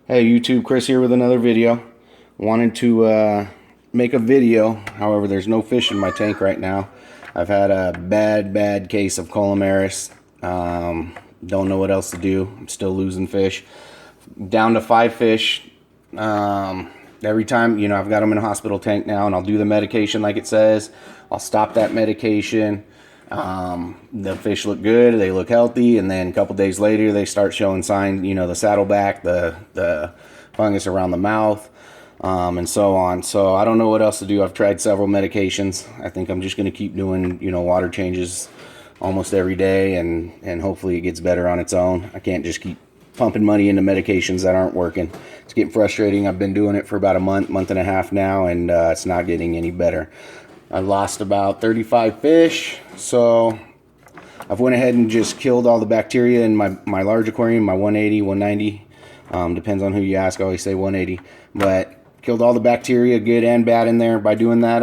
Hey YouTube, Chris here with another video. Wanted to make a video, however there's no fish in my tank right now. I've had a bad case of colimaris. Don't know what else to do. I'm still losing fish. Down to 5 fish. Every time, I've got them in a hospital tank now, and I'll do the medication like it says. I'll stop that medication. The fish look good, they look healthy, and then a couple days later they start showing signs, the saddleback, the fungus around the mouth, and so on. So I don't know what else to do. I've tried several medications. I think I'm just going to keep doing, water changes almost every day, and hopefully it gets better on its own. I can't just keep pumping money into medications that aren't working. It's getting frustrating. I've been doing it for about a month and a half now, and it's not getting any better. I lost about 35 fish, so I've went ahead and just killed all the bacteria in my large aquarium, my 180, 190, depends on who you ask. I always say 180, but killed all the bacteria, good and bad, in there. By doing that,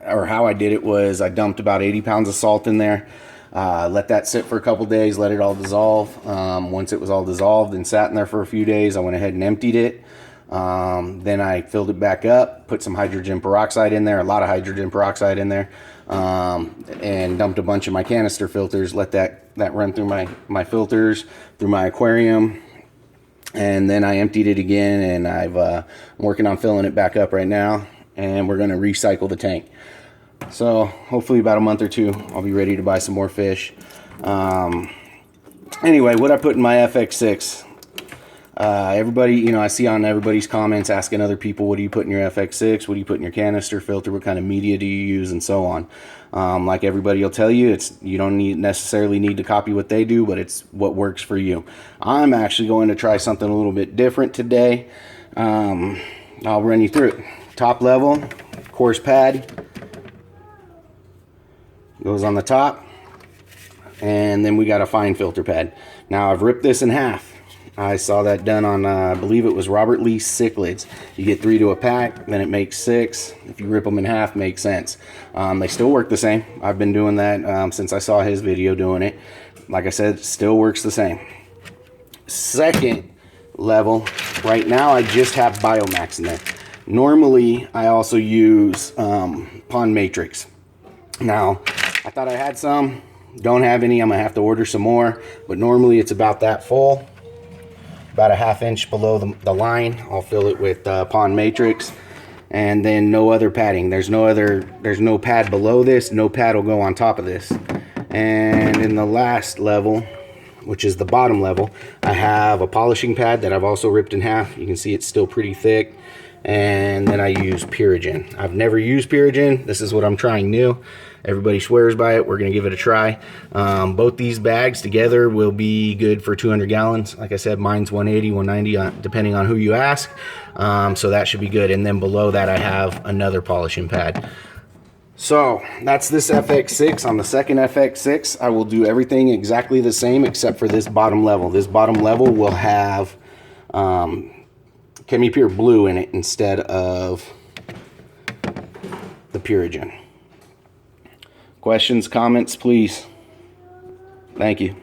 how I did it was I dumped about 80 pounds of salt in there, let that sit for a couple days, let it all dissolve. Once it was all dissolved and sat in there for a few days, I went ahead and emptied it. Then I filled it back up, put some hydrogen peroxide in there, a lot of hydrogen peroxide in there, and dumped a bunch of my canister filters, let that run through my filters, through my aquarium, and then I emptied it again, and I'm working on filling it back up right now, and we're going to recycle the tank. So hopefully about a month or two I'll be ready to buy some more fish. Anyway, what I put in my FX6, everybody, I see on everybody's comments asking other people, what do you put in your FX6? What do you put in your canister filter? What kind of media do you use? And so on. Like everybody will tell you, you don't necessarily need to copy what they do, but it's what works for you. I'm actually going to try something a little bit different today. I'll run you through it. Top level, coarse pad goes on the top, and then we got a fine filter pad. Now I've ripped this in half. I saw that done on, I believe it was Robert Lee's Cichlids. You get 3 to a pack, then it makes 6. If you rip them in half, makes sense. They still work the same. I've been doing that since I saw his video doing it. Like I said, it still works the same. Second level, right now I just have Biomax in there. Normally, I also use Pond Matrix. Now, I thought I had some. Don't have any. I'm going to have to order some more. But normally it's about that full. About a ½ inch below the line. I'll fill it with Pond Matrix, and then no other padding. There's no pad below this. No pad will go on top of this. And in the last level, which is the bottom level, I have a polishing pad that I've also ripped in half. You can see it's still pretty thick. And then I use Purigen. I've never used Purigen. This is what I'm trying new. Everybody swears by it. We're going to give it a try. Both these bags together will be good for 200 gallons. Like I said, mine's 180, 190, depending on who you ask. So that should be good. And then below that, I have another polishing pad. So that's this FX6. On the second FX6, I will do everything exactly the same except for this bottom level. This bottom level will have ChemiPure Blue in it instead of the Purigen. Questions, comments, please. Thank you.